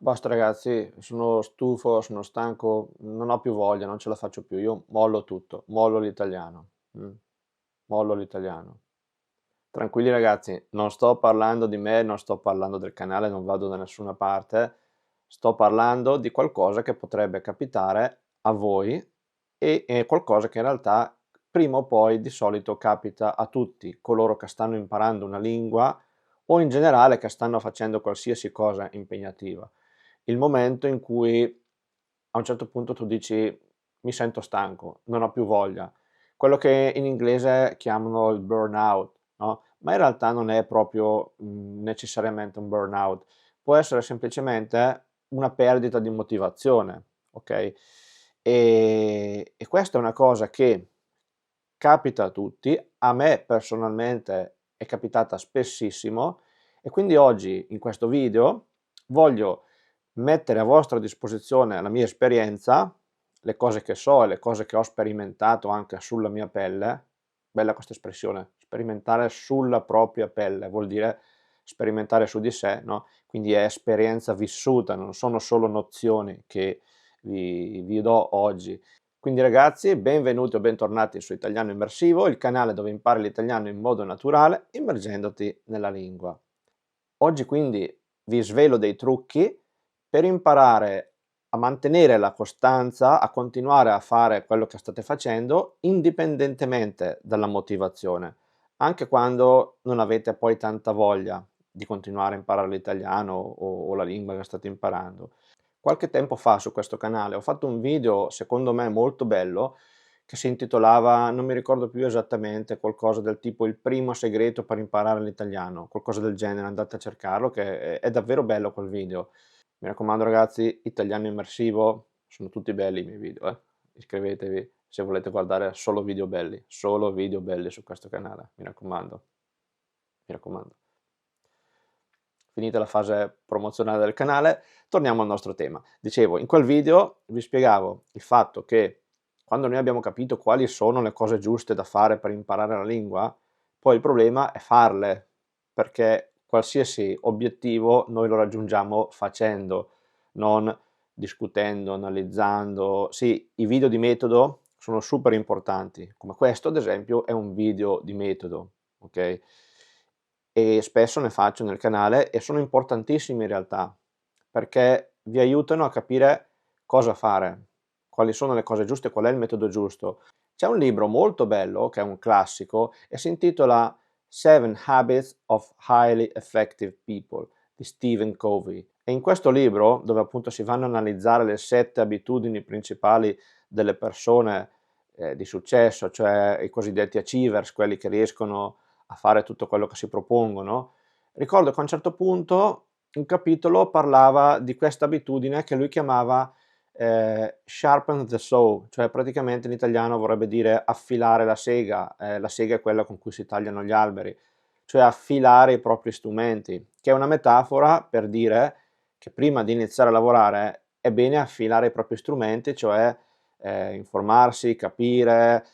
Basta ragazzi, sono stufo, sono stanco, non ho più voglia, non ce la faccio più. Io mollo tutto, mollo l'italiano. Mollo l'italiano. Tranquilli ragazzi, non sto parlando di me, non sto parlando del canale, non vado da nessuna parte. Sto parlando di qualcosa che potrebbe capitare a voi e è qualcosa che in realtà prima o poi di solito capita a tutti coloro che stanno imparando una lingua o in generale che stanno facendo qualsiasi cosa impegnativa. Il momento in cui a un certo punto tu dici mi sento stanco, non ho più voglia, quello che in inglese chiamano il burnout, no? Ma in realtà non è proprio necessariamente un burnout, può essere semplicemente una perdita di motivazione, ok? E questa è una cosa che capita a tutti, a me personalmente è capitata spessissimo e quindi oggi in questo video voglio mettere a vostra disposizione la mia esperienza, le cose che so e le cose che ho sperimentato anche sulla mia pelle. Bella questa espressione, sperimentare sulla propria pelle, vuol dire sperimentare su di sé, no? Quindi è esperienza vissuta, non sono solo nozioni che vi do oggi. Quindi ragazzi, benvenuti o bentornati su Italiano Immersivo, il canale dove impari l'italiano in modo naturale, immergendoti nella lingua. Oggi quindi vi svelo dei trucchi per imparare a mantenere la costanza, a continuare a fare quello che state facendo indipendentemente dalla motivazione, anche quando non avete poi tanta voglia di continuare a imparare l'italiano o la lingua che state imparando. Qualche tempo fa su questo canale ho fatto un video secondo me molto bello che si intitolava, non mi ricordo più esattamente, qualcosa del tipo il primo segreto per imparare l'italiano, qualcosa del genere, andate a cercarlo che è davvero bello quel video. Mi raccomando ragazzi, italiano immersivo, sono tutti belli i miei video, iscrivetevi se volete guardare solo video belli su questo canale, mi raccomando, mi raccomando. Finita la fase promozionale del canale, torniamo al nostro tema. Dicevo, in quel video vi spiegavo il fatto che quando noi abbiamo capito quali sono le cose giuste da fare per imparare la lingua, poi il problema è farle, perché qualsiasi obiettivo noi lo raggiungiamo facendo, non discutendo, analizzando. Sì, i video di metodo sono super importanti, come questo ad esempio è un video di metodo, ok? E spesso ne faccio nel canale e sono importantissimi in realtà, perché vi aiutano a capire cosa fare, quali sono le cose giuste, qual è il metodo giusto. C'è un libro molto bello, che è un classico, e si intitola Seven Habits of Highly Effective People di Stephen Covey. E in questo libro, dove appunto si vanno a analizzare le 7 abitudini principali delle persone di successo, cioè i cosiddetti achievers, quelli che riescono a fare tutto quello che si propongono, ricordo che a un certo punto un capitolo parlava di questa abitudine che lui chiamava sharpen the saw, cioè praticamente in italiano vorrebbe dire affilare la sega è quella con cui si tagliano gli alberi, cioè affilare i propri strumenti, che è una metafora per dire che prima di iniziare a lavorare è bene affilare i propri strumenti, cioè informarsi, capire,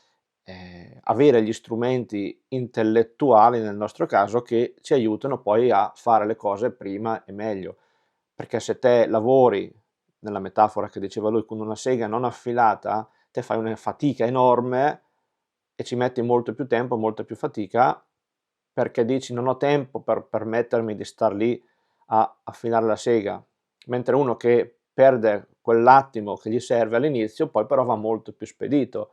avere gli strumenti intellettuali, nel nostro caso, che ci aiutano poi a fare le cose prima e meglio. Perché se te lavori, nella metafora che diceva lui, con una sega non affilata, te fai una fatica enorme e ci metti molto più tempo, molta più fatica, perché dici non ho tempo per permettermi di star lì a affilare la sega, mentre uno che perde quell'attimo che gli serve all'inizio, poi però va molto più spedito.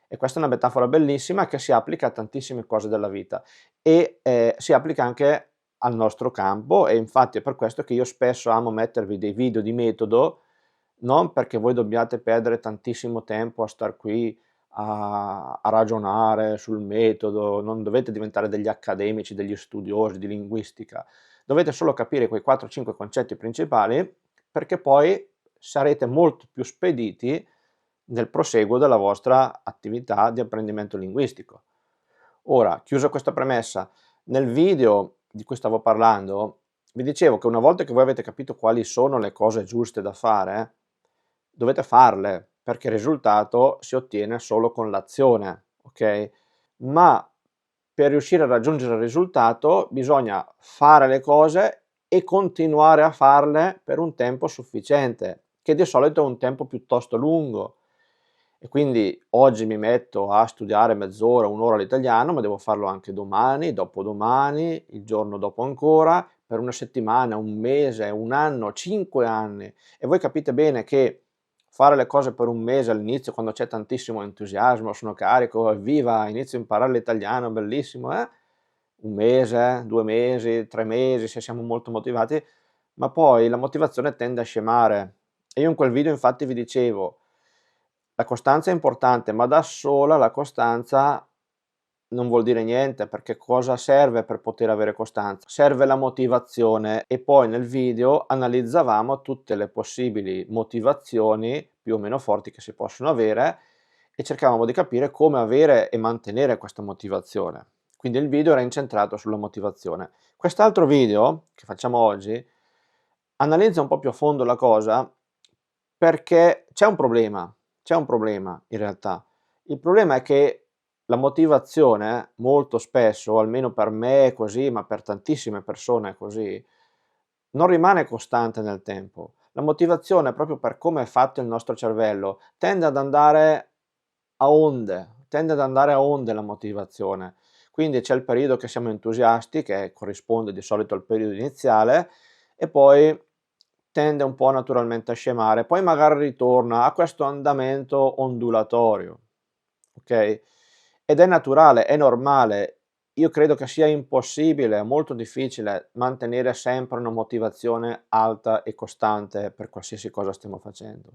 E questa è una metafora bellissima che si applica a tantissime cose della vita e si applica anche al nostro campo e infatti è per questo che io spesso amo mettervi dei video di metodo, non perché voi dobbiate perdere tantissimo tempo a star qui a ragionare sul metodo, non dovete diventare degli accademici, degli studiosi di linguistica, dovete solo capire quei 4-5 concetti principali perché poi sarete molto più spediti nel proseguo della vostra attività di apprendimento linguistico. Ora, chiusa questa premessa, nel video di cui stavo parlando vi dicevo che una volta che voi avete capito quali sono le cose giuste da fare, dovete farle, perché il risultato si ottiene solo con l'azione, ok? Ma per riuscire a raggiungere il risultato bisogna fare le cose e continuare a farle per un tempo sufficiente, che di solito è un tempo piuttosto lungo. E quindi oggi mi metto a studiare mezz'ora, un'ora l'italiano, ma devo farlo anche domani, dopodomani, il giorno dopo ancora, per una settimana, un mese, un anno, 5 anni. E voi capite bene che fare le cose per un mese all'inizio, quando c'è tantissimo entusiasmo, sono carico, evviva, inizio a imparare l'italiano, bellissimo, eh? Un mese, 2 mesi, 3 mesi, se siamo molto motivati, ma poi la motivazione tende a scemare. E io in quel video infatti vi dicevo, la costanza è importante, ma da sola la costanza non vuol dire niente, perché cosa serve per poter avere costanza? Serve la motivazione e poi nel video analizzavamo tutte le possibili motivazioni più o meno forti che si possono avere e cercavamo di capire come avere e mantenere questa motivazione. Quindi il video era incentrato sulla motivazione. Quest'altro video che facciamo oggi analizza un po' più a fondo la cosa perché c'è un problema in realtà. Il problema è che la motivazione molto spesso, almeno per me è così, ma per tantissime persone è così, non rimane costante nel tempo. La motivazione, proprio per come è fatto il nostro cervello, tende ad andare a onde, tende ad andare a onde la motivazione. Quindi c'è il periodo che siamo entusiasti, che corrisponde di solito al periodo iniziale, e poi tende un po' naturalmente a scemare, poi magari ritorna a questo andamento ondulatorio, ok? Ed è naturale, è normale. Io credo che sia impossibile, è molto difficile mantenere sempre una motivazione alta e costante per qualsiasi cosa stiamo facendo.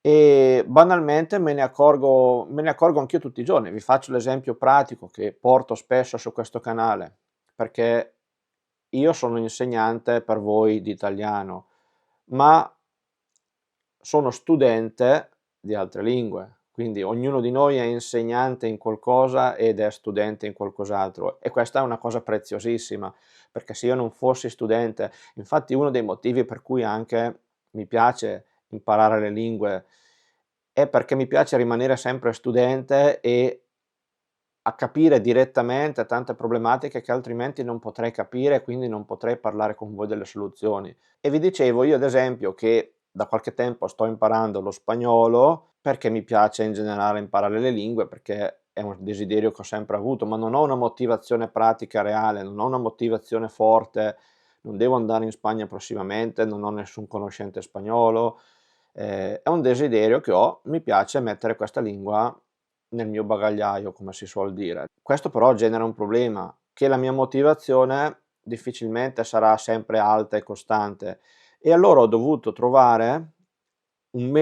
E banalmente me ne accorgo anch'io tutti i giorni. Vi faccio l'esempio pratico che porto spesso su questo canale, perché io sono insegnante per voi di italiano, ma sono studente di altre lingue, quindi ognuno di noi è insegnante in qualcosa ed è studente in qualcos'altro e questa è una cosa preziosissima, perché se io non fossi studente, infatti uno dei motivi per cui anche mi piace imparare le lingue è perché mi piace rimanere sempre studente e a capire direttamente tante problematiche che altrimenti non potrei capire e quindi non potrei parlare con voi delle soluzioni. E vi dicevo io ad esempio che da qualche tempo sto imparando lo spagnolo perché mi piace in generale imparare le lingue, perché è un desiderio che ho sempre avuto, ma non ho una motivazione pratica reale, non ho una motivazione forte, non devo andare in Spagna prossimamente, non ho nessun conoscente spagnolo, è un desiderio che ho, mi piace mettere questa lingua nel mio bagagliaio, come si suol dire. Questo però genera un problema, che la mia motivazione difficilmente sarà sempre alta e costante e allora ho dovuto trovare un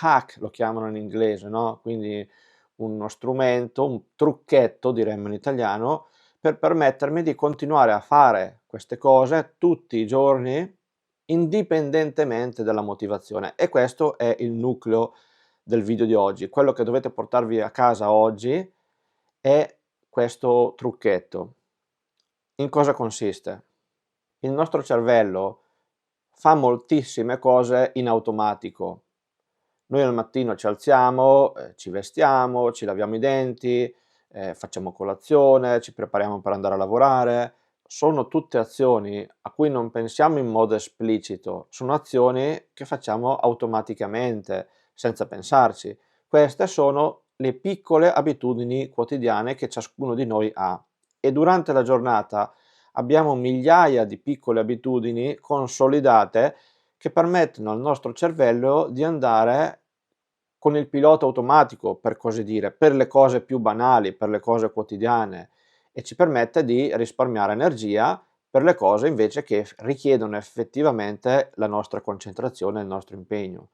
hack lo chiamano in inglese, no, quindi uno strumento, un trucchetto diremmo in italiano, per permettermi di continuare a fare queste cose tutti i giorni, indipendentemente dalla motivazione. E questo è il nucleo del video di oggi. Quello che dovete portarvi a casa oggi è questo trucchetto. In cosa consiste? Il nostro cervello fa moltissime cose in automatico. Noi al mattino ci alziamo, ci vestiamo, ci laviamo i denti, facciamo colazione, ci prepariamo per andare a lavorare. Sono tutte azioni a cui non pensiamo in modo esplicito, sono azioni che facciamo automaticamente, senza pensarci. Queste sono le piccole abitudini quotidiane che ciascuno di noi ha e durante la giornata abbiamo migliaia di piccole abitudini consolidate che permettono al nostro cervello di andare con il pilota automatico, per così dire, per le cose più banali, per le cose quotidiane e ci permette di risparmiare energia per le cose invece che richiedono effettivamente la nostra concentrazione e il nostro impegno.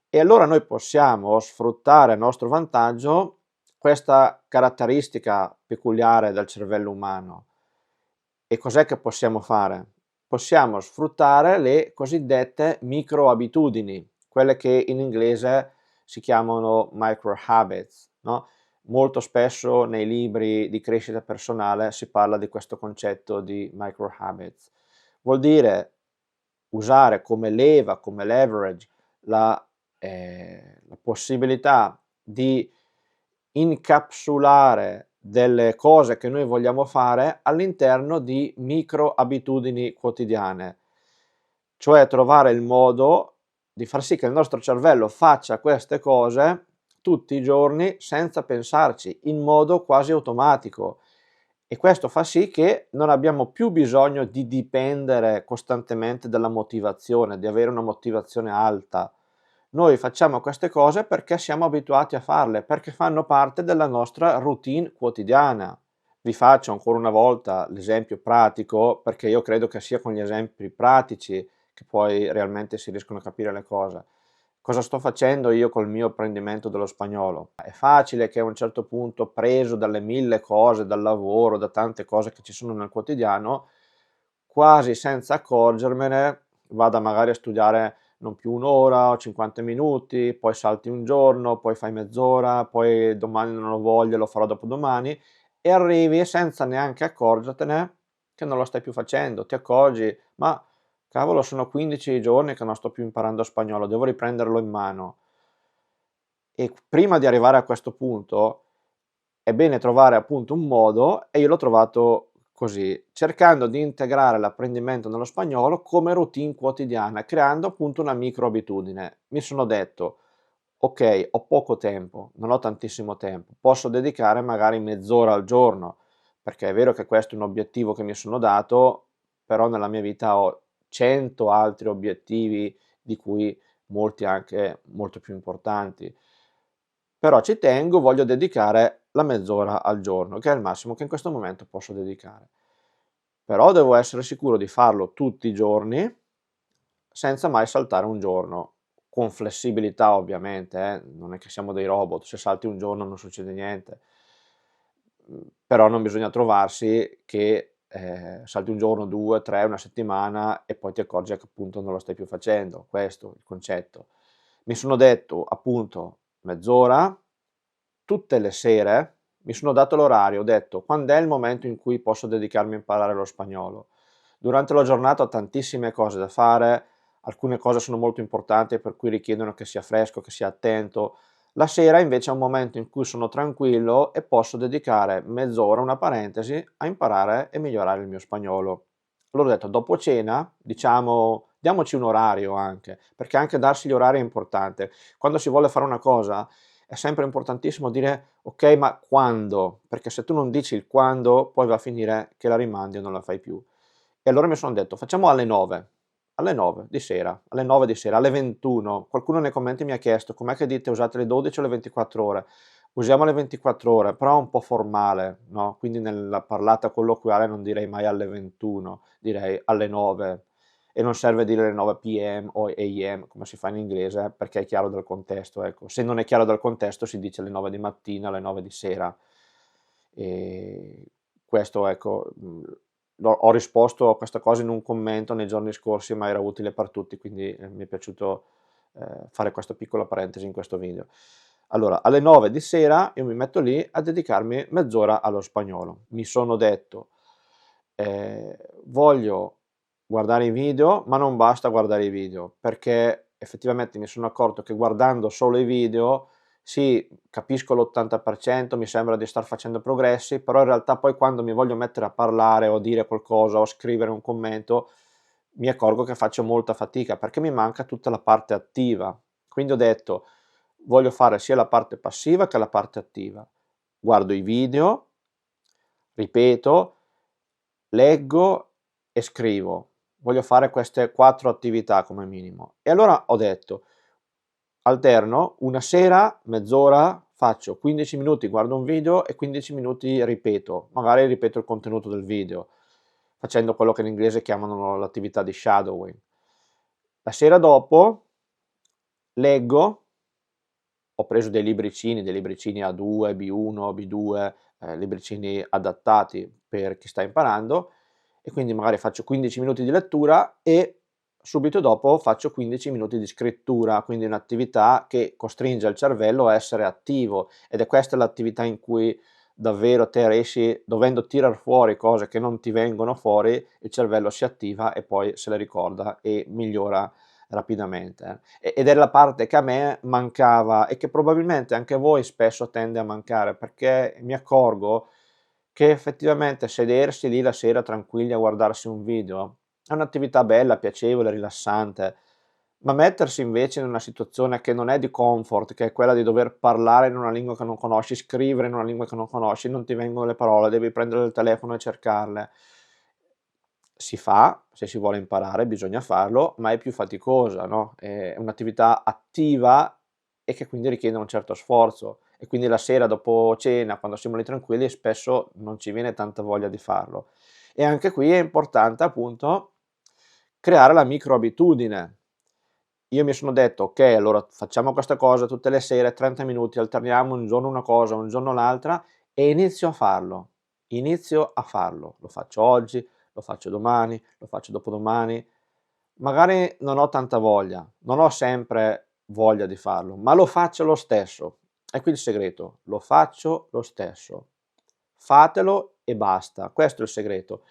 E allora noi possiamo sfruttare a nostro vantaggio questa caratteristica peculiare del cervello umano. E cos'è che possiamo fare? Possiamo sfruttare le cosiddette microabitudini, quelle che in inglese si chiamano micro habits, no? Molto spesso nei libri di crescita personale si parla di questo concetto di micro habits. Vuol dire usare come leva, come leverage, la possibilità di incapsulare delle cose che noi vogliamo fare all'interno di micro abitudini quotidiane, cioè trovare il modo di far sì che il nostro cervello faccia queste cose tutti i giorni senza pensarci, in modo quasi automatico. E questo fa sì che non abbiamo più bisogno di dipendere costantemente dalla motivazione, di avere una motivazione alta. Noi facciamo queste cose perché siamo abituati a farle, perché fanno parte della nostra routine quotidiana. Vi faccio ancora una volta l'esempio pratico, perché io credo che sia con gli esempi pratici che poi realmente si riescono a capire le cose. Cosa sto facendo io col mio apprendimento dello spagnolo? È facile che a un certo punto, preso dalle mille cose, dal lavoro, da tante cose che ci sono nel quotidiano, quasi senza accorgermene, vada magari a studiare non più un'ora o 50 minuti, poi salti un giorno, poi fai mezz'ora, poi domani non ho voglia, lo farò dopodomani, e arrivi senza neanche accorgertene che non lo stai più facendo. Ti accorgi, ma cavolo, sono 15 giorni che non sto più imparando spagnolo, devo riprenderlo in mano. E prima di arrivare a questo punto è bene trovare appunto un modo, e io l'ho trovato così, cercando di integrare l'apprendimento dello spagnolo come routine quotidiana, creando appunto una micro abitudine. Mi sono detto, ok, ho poco tempo, non ho tantissimo tempo, posso dedicare magari mezz'ora al giorno, perché è vero che questo è un obiettivo che mi sono dato, però nella mia vita ho 100 altri obiettivi, di cui molti anche molto più importanti. Però ci tengo, voglio dedicare la mezz'ora al giorno, che è il massimo che in questo momento posso dedicare. Però devo essere sicuro di farlo tutti i giorni, senza mai saltare un giorno, con flessibilità ovviamente, non è che siamo dei robot, se salti un giorno non succede niente. Però non bisogna trovarsi che salti un giorno, due, tre, una settimana e poi ti accorgi che appunto non lo stai più facendo, questo è il concetto. Mi sono detto appunto mezz'ora, tutte le sere, mi sono dato l'orario, ho detto quando è il momento in cui posso dedicarmi a imparare lo spagnolo. Durante la giornata ho tantissime cose da fare, alcune cose sono molto importanti per cui richiedono che sia fresco, che sia attento. La sera invece è un momento in cui sono tranquillo e posso dedicare mezz'ora, una parentesi, a imparare e migliorare il mio spagnolo. Allora ho detto, dopo cena, diciamo, diamoci un orario anche, perché anche darsi gli orari è importante. Quando si vuole fare una cosa è sempre importantissimo dire ok, ma quando? Perché se tu non dici il quando, poi va a finire che la rimandi e non la fai più. E allora mi sono detto, facciamo alle 9 di sera, alle 9 di sera, alle 21. Qualcuno nei commenti mi ha chiesto, com'è che dite usate le 12 o le 24 ore? Usiamo le 24 ore, però è un po' formale, no? Quindi nella parlata colloquiale non direi mai alle 21, direi alle 9. E non serve dire le 9 p.m. o a.m. come si fa in inglese, perché è chiaro dal contesto, ecco. Se non è chiaro dal contesto si dice alle 9 di mattina, alle 9 di sera. E questo, ecco, ho risposto a questa cosa in un commento nei giorni scorsi, ma era utile per tutti, quindi mi è piaciuto fare questa piccola parentesi in questo video. Allora, alle 9 di sera io mi metto lì a dedicarmi mezz'ora allo spagnolo. Mi sono detto, voglio guardare i video, ma non basta guardare i video, perché effettivamente mi sono accorto che guardando solo i video, sì, capisco l'80%, mi sembra di star facendo progressi, però in realtà poi quando mi voglio mettere a parlare o dire qualcosa o scrivere un commento, mi accorgo che faccio molta fatica perché mi manca tutta la parte attiva. Quindi ho detto, voglio fare sia la parte passiva che la parte attiva. Guardo i video, ripeto, leggo e scrivo. Voglio fare queste 4 attività come minimo. E allora ho detto, alterno, una sera, mezz'ora, faccio 15 minuti, guardo un video e 15 minuti ripeto, magari ripeto il contenuto del video, facendo quello che in inglese chiamano l'attività di shadowing. La sera dopo leggo, ho preso dei libricini A2, B1, B2, libricini adattati per chi sta imparando, e quindi magari faccio 15 minuti di lettura e subito dopo faccio 15 minuti di scrittura, quindi un'attività che costringe il cervello a essere attivo, ed è questa l'attività in cui davvero te riesci, dovendo tirar fuori cose che non ti vengono fuori, il cervello si attiva e poi se le ricorda e migliora rapidamente. Ed è la parte che a me mancava e che probabilmente anche a voi spesso tende a mancare, perché mi accorgo che effettivamente sedersi lì la sera tranquilli a guardarsi un video è un'attività bella, piacevole, rilassante, ma mettersi invece in una situazione che non è di comfort, che è quella di dover parlare in una lingua che non conosci, scrivere in una lingua che non conosci, non ti vengono le parole, devi prendere il telefono e cercarle. Si fa, se si vuole imparare bisogna farlo, ma è più faticosa, no? È un'attività attiva e che quindi richiede un certo sforzo e quindi la sera dopo cena, quando siamo lì tranquilli, spesso non ci viene tanta voglia di farlo. E anche qui è importante appunto creare la microabitudine. Io mi sono detto: "Okay, allora facciamo questa cosa tutte le sere, 30 minuti, alterniamo un giorno una cosa, un giorno l'altra", e inizio a farlo. Inizio a farlo. Lo faccio oggi, lo faccio domani, lo faccio dopodomani. Magari non ho tanta voglia, non ho sempre voglia di farlo, ma lo faccio lo stesso. E qui il segreto: lo faccio lo stesso. Fatelo e basta. Questo è il segreto.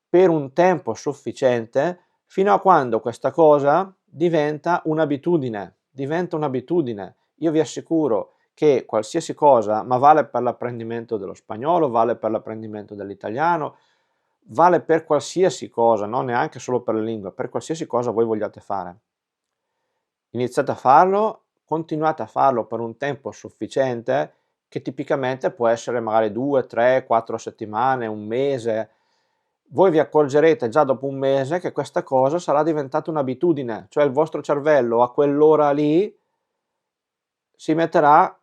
Per un tempo sufficiente fino a quando questa cosa diventa un'abitudine, diventa un'abitudine. Io vi assicuro che qualsiasi cosa, ma vale per l'apprendimento dello spagnolo, vale per l'apprendimento dell'italiano, vale per qualsiasi cosa, non neanche solo per la lingua, per qualsiasi cosa voi vogliate fare. Iniziate a farlo, continuate a farlo per un tempo sufficiente, che tipicamente può essere magari 2, 3, 4 settimane, un mese. Voi vi accorgerete già dopo un mese che questa cosa sarà diventata un'abitudine, cioè il vostro cervello a quell'ora lì si metterà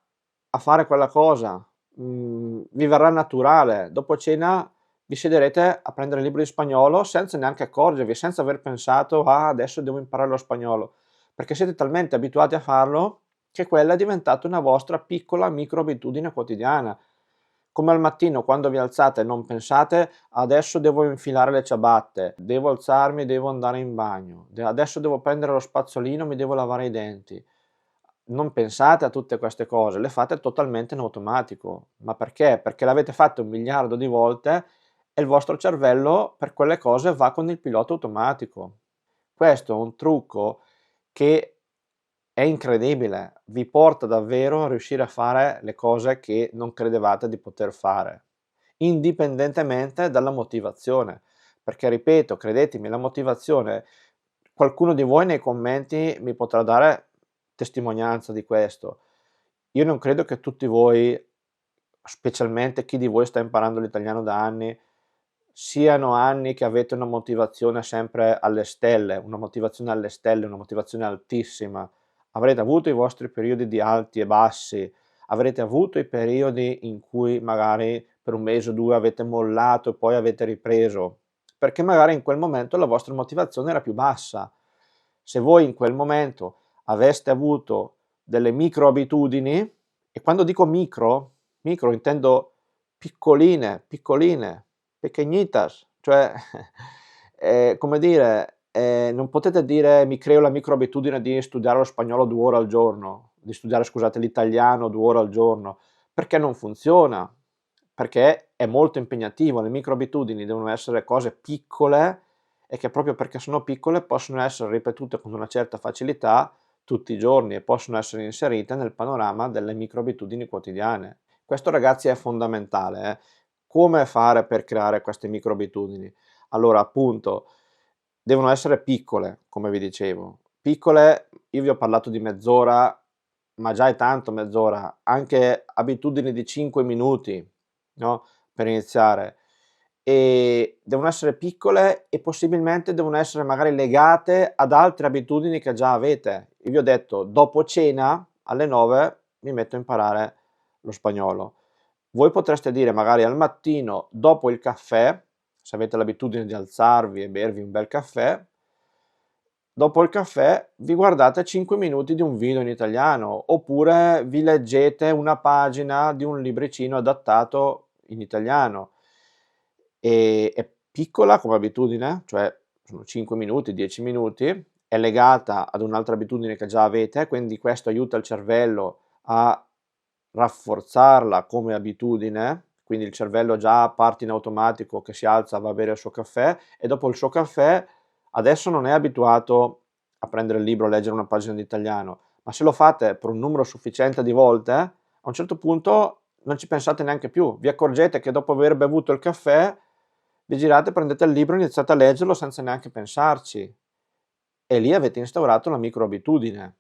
a fare quella cosa, vi verrà naturale. Dopo cena vi siederete a prendere il libro di spagnolo senza neanche accorgervi, senza aver pensato: "Ah, adesso devo imparare lo spagnolo", perché siete talmente abituati a farlo che quella è diventata una vostra piccola micro abitudine quotidiana. Come al mattino quando vi alzate non pensate: "Adesso devo infilare le ciabatte, devo alzarmi, devo andare in bagno, adesso devo prendere lo spazzolino, mi devo lavare i denti". Non pensate a tutte queste cose, le fate totalmente in automatico. Ma perché? Perché l'avete fatte 1 miliardo di volte e il vostro cervello per quelle cose va con il pilota automatico. Questo è un trucco che è incredibile, vi porta davvero a riuscire a fare le cose che non credevate di poter fare, indipendentemente dalla motivazione. Perché ripeto, credetemi, la motivazione, qualcuno di voi nei commenti mi potrà dare testimonianza di questo. Io non credo che tutti voi, specialmente chi di voi sta imparando l'italiano da anni, siano anni che avete una motivazione sempre alle stelle, una motivazione alle stelle, una motivazione altissima. Avrete avuto i vostri periodi di alti e bassi, avrete avuto i periodi in cui magari per un mese o due avete mollato e poi avete ripreso, perché magari in quel momento la vostra motivazione era più bassa. Se voi in quel momento aveste avuto delle micro abitudini, e quando dico micro, micro intendo piccoline, piccoline, pequeñitas, cioè come dire, non potete dire mi creo la micro abitudine di studiare lo spagnolo 2 ore al giorno, di studiare scusate l'italiano 2 ore al giorno, perché non funziona, perché è molto impegnativo, le micro abitudini devono essere cose piccole e che proprio perché sono piccole possono essere ripetute con una certa facilità tutti i giorni e possono essere inserite nel panorama delle micro abitudini quotidiane. Questo ragazzi è fondamentale. Come fare per creare queste micro abitudini? Allora, appunto, devono essere piccole, come vi dicevo. Piccole, io vi ho parlato di mezz'ora, ma già è tanto mezz'ora, anche abitudini di 5 minuti, no? Per iniziare. E devono essere piccole e possibilmente devono essere magari legate ad altre abitudini che già avete. Io vi ho detto, dopo cena alle 9 mi metto a imparare lo spagnolo. Voi potreste dire magari al mattino dopo il caffè, se avete l'abitudine di alzarvi e bervi un bel caffè, dopo il caffè vi guardate 5 minuti di un video in italiano, oppure vi leggete una pagina di un libricino adattato in italiano. È piccola come abitudine, cioè sono 5 minuti, 10 minuti, è legata ad un'altra abitudine che già avete, quindi questo aiuta il cervello a rafforzarla come abitudine, quindi il cervello già parte in automatico che si alza, va a bere il suo caffè e dopo il suo caffè adesso non è abituato a prendere il libro, a leggere una pagina di italiano, ma se lo fate per un numero sufficiente di volte, a un certo punto non ci pensate neanche più, vi accorgete che dopo aver bevuto il caffè, vi girate, prendete il libro e iniziate a leggerlo senza neanche pensarci. E lì avete instaurato la microabitudine.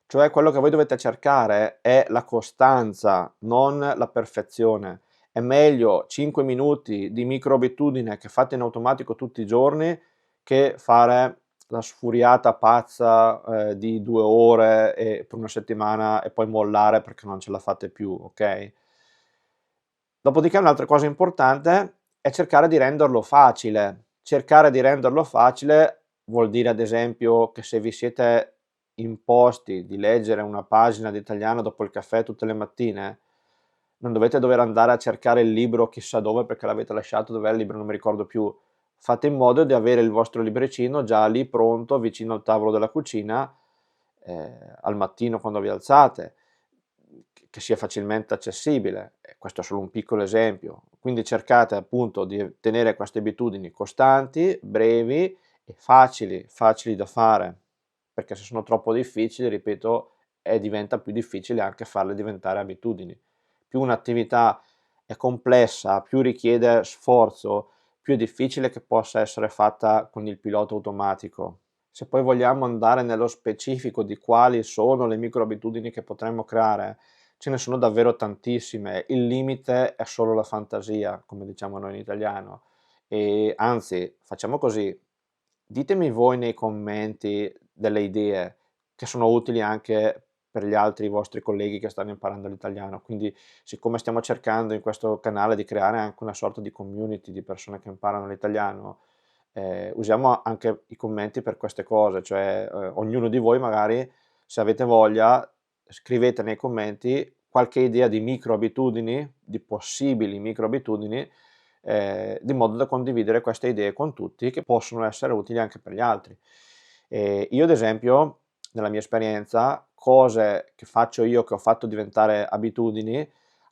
Cioè quello che voi dovete cercare è la costanza, non la perfezione. È meglio 5 minuti di microabitudine che fate in automatico tutti i giorni che fare la sfuriata pazza di 2 ore per una settimana e poi mollare perché non ce la fate più, ok? Dopodiché un'altra cosa importante è cercare di renderlo facile. Cercare di renderlo facile vuol dire ad esempio che se vi siete imposti di leggere una pagina di italiano dopo il caffè tutte le mattine, non dovete dover andare a cercare il libro chissà dove perché l'avete lasciato, dov'è il libro, non mi ricordo più. Fate in modo di avere il vostro libricino già lì pronto vicino al tavolo della cucina al mattino quando vi alzate, che sia facilmente accessibile. Questo è solo un piccolo esempio. Quindi cercate appunto di tenere queste abitudini costanti, brevi e facili da fare, perché se sono troppo difficili, ripeto, diventa più difficile anche farle diventare abitudini. Più un'attività è complessa, più richiede sforzo, più è difficile che possa essere fatta con il pilota automatico. Se poi vogliamo andare nello specifico di quali sono le microabitudini che potremmo creare, ce ne sono davvero tantissime. Il limite è solo la fantasia, come diciamo noi in italiano. E anzi, facciamo così, ditemi voi nei commenti delle idee che sono utili anche per gli altri vostri colleghi che stanno imparando l'italiano. Quindi, siccome stiamo cercando in questo canale di creare anche una sorta di community di persone che imparano l'italiano, usiamo anche i commenti per queste cose, cioè ognuno di voi magari, se avete voglia, scrivete nei commenti qualche idea di microabitudini, di possibili microabitudini, di modo da condividere queste idee con tutti che possono essere utili anche per gli altri. Io ad esempio, nella mia esperienza, cose che faccio io che ho fatto diventare abitudini,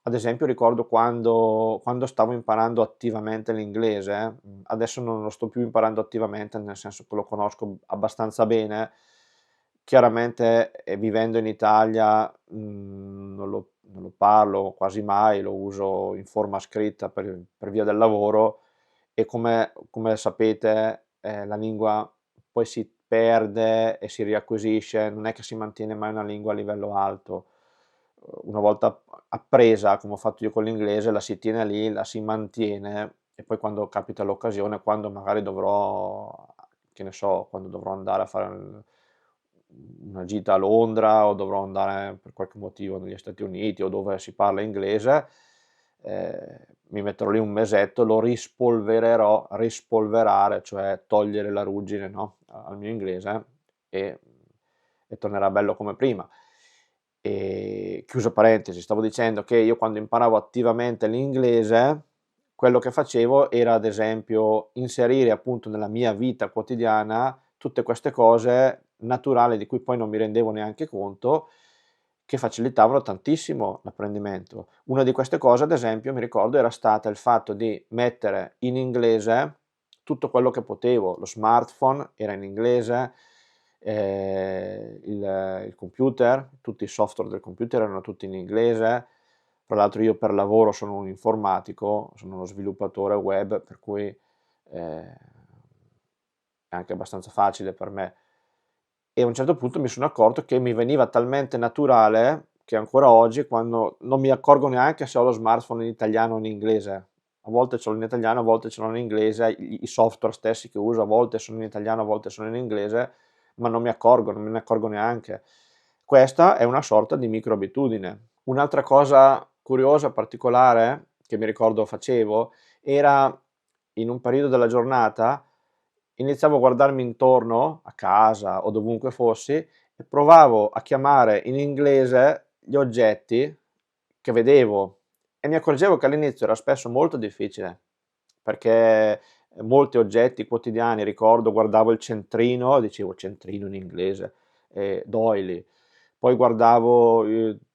ad esempio ricordo quando stavo imparando attivamente l'inglese, adesso non lo sto più imparando attivamente, nel senso che lo conosco abbastanza bene, chiaramente vivendo in Italia non lo parlo quasi mai, lo uso in forma scritta per via del lavoro e come sapete la lingua poi si perde e si riacquisisce, non è che si mantiene mai una lingua a livello alto. Una volta appresa, come ho fatto io con l'inglese, la si tiene lì, la si mantiene e poi quando capita l'occasione, quando magari dovrò, che ne so, quando dovrò andare a fare una gita a Londra o dovrò andare per qualche motivo negli Stati Uniti o dove si parla inglese, mi metterò lì un mesetto, lo rispolvererò, rispolverare, cioè togliere la ruggine, no? Al mio inglese e, e tornerà bello come prima. E chiuso parentesi, stavo dicendo che io quando imparavo attivamente l'inglese, quello che facevo era ad esempio inserire appunto nella mia vita quotidiana tutte queste cose naturali di cui poi non mi rendevo neanche conto, che facilitavano tantissimo l'apprendimento. Una di queste cose, ad esempio, mi ricordo era stata il fatto di mettere in inglese tutto quello che potevo, lo smartphone era in inglese, il computer, tutti i software del computer erano tutti in inglese. Tra l'altro io per lavoro sono un informatico, sono uno sviluppatore web, per cui è anche abbastanza facile per me. E a un certo punto mi sono accorto che mi veniva talmente naturale che ancora oggi, quando non mi accorgo neanche se ho lo smartphone in italiano o in inglese, a volte ce l'ho in italiano, a volte ce l'ho in inglese, i software stessi che uso a volte sono in italiano, a volte sono in inglese, ma non mi accorgo, non me ne accorgo neanche. Questa è una sorta di microabitudine. Un'altra cosa curiosa, particolare, che mi ricordo facevo, era in un periodo della giornata iniziavo a guardarmi intorno, a casa o dovunque fossi, e provavo a chiamare in inglese gli oggetti che vedevo e mi accorgevo che all'inizio era spesso molto difficile, perché molti oggetti quotidiani, ricordo, guardavo il centrino, dicevo centrino in inglese, doily, poi guardavo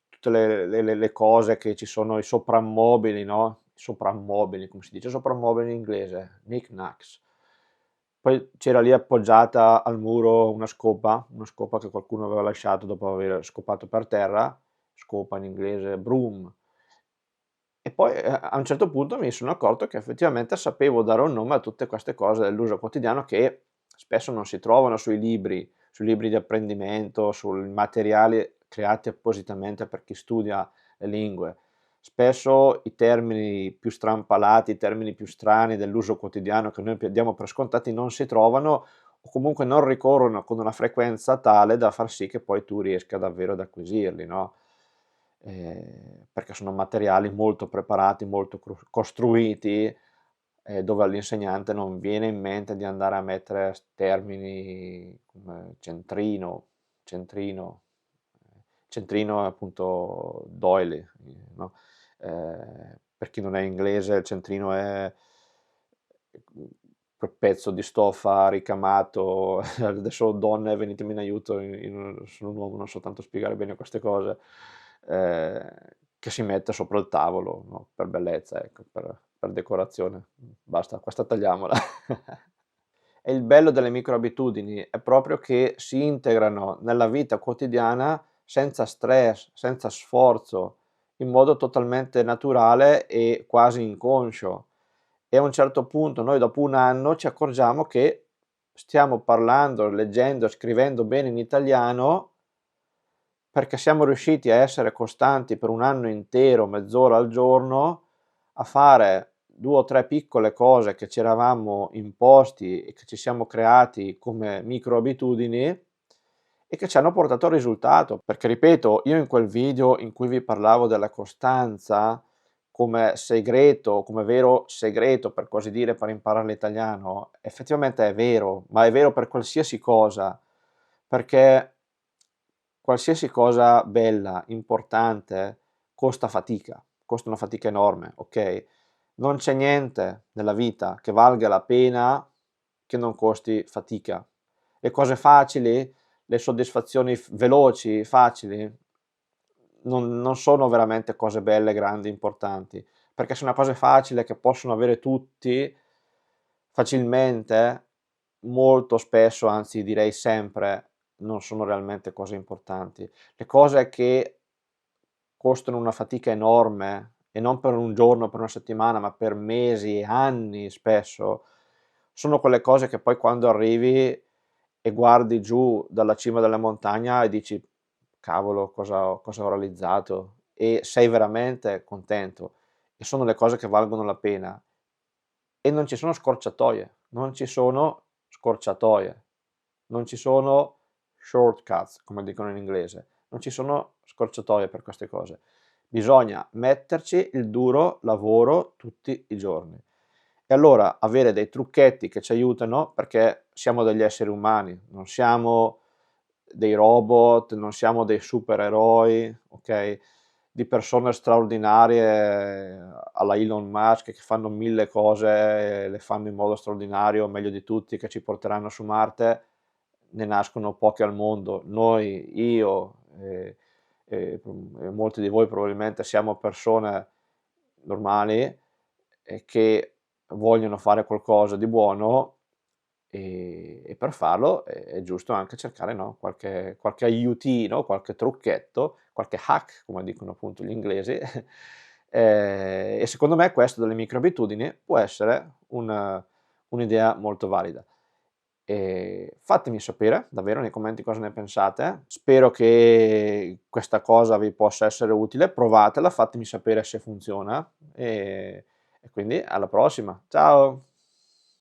tutte le cose che ci sono, i soprammobili, no? Soprammobili, come si dice soprammobili in inglese? Knickknacks. Poi c'era lì appoggiata al muro una scopa che qualcuno aveva lasciato dopo aver scopato per terra, scopa in inglese broom. E poi a un certo punto mi sono accorto che effettivamente sapevo dare un nome a tutte queste cose dell'uso quotidiano che spesso non si trovano sui libri di apprendimento, sui materiali creati appositamente per chi studia le lingue. Spesso i termini più strampalati, i termini più strani dell'uso quotidiano che noi diamo per scontati non si trovano o comunque non ricorrono con una frequenza tale da far sì che poi tu riesca davvero ad acquisirli, no? Perché sono materiali molto preparati, molto costruiti, dove all'insegnante non viene in mente di andare a mettere termini come centrino, centrino, centrino è appunto doily, no? Per chi non è inglese, il centrino è quel pezzo di stoffa ricamato, adesso donne venitemi in aiuto, sono un uomo, non so tanto spiegare bene queste cose, eh, che si mette sopra il tavolo, no? Per bellezza, ecco, per decorazione. Basta, questa tagliamola. E il bello delle microabitudini è proprio che si integrano nella vita quotidiana senza stress, senza sforzo, in modo totalmente naturale e quasi inconscio. E a un certo punto noi dopo un anno ci accorgiamo che stiamo parlando, leggendo e scrivendo bene in italiano perché siamo riusciti a essere costanti per un anno intero, mezz'ora al giorno, a fare 2 o 3 piccole cose che ci eravamo imposti e che ci siamo creati come micro abitudini e che ci hanno portato al risultato. Perché ripeto, io in quel video in cui vi parlavo della costanza come segreto, come vero segreto per così dire per imparare l'italiano, effettivamente è vero, ma è vero per qualsiasi cosa, perché qualsiasi cosa bella, importante, costa una fatica enorme, ok? Non c'è niente nella vita che valga la pena che non costi fatica. Le cose facili, le soddisfazioni veloci, facili, non sono veramente cose belle, grandi, importanti, perché sono cose facili che possono avere tutti facilmente, molto spesso, anzi direi sempre, non sono realmente cose importanti. Le cose che costano una fatica enorme, e non per un giorno, per una settimana, ma per mesi, anni spesso, sono quelle cose che poi quando arrivi e guardi giù dalla cima della montagna e dici: "Cavolo, cosa ho realizzato?" E sei veramente contento. E sono le cose che valgono la pena. E non ci sono scorciatoie, non ci sono scorciatoie, non ci sono shortcuts, come dicono in inglese, non ci sono scorciatoie per queste cose. Bisogna metterci il duro lavoro tutti i giorni. E allora avere dei trucchetti che ci aiutano, perché siamo degli esseri umani, non siamo dei robot, non siamo dei supereroi, ok? Di persone straordinarie alla Elon Musk che fanno mille cose, le fanno in modo straordinario, meglio di tutti, che ci porteranno su Marte, ne nascono poche al mondo. Noi, io e molti di voi probabilmente siamo persone normali che vogliono fare qualcosa di buono e per farlo è giusto anche cercare, no, qualche aiutino, qualche trucchetto, qualche hack, come dicono appunto gli inglesi, e secondo me questo delle micro abitudini può essere un'idea molto valida. Fatemi sapere davvero nei commenti cosa ne pensate. Spero che questa cosa vi possa essere utile, provatela, fatemi sapere se funziona e quindi alla prossima. Ciao!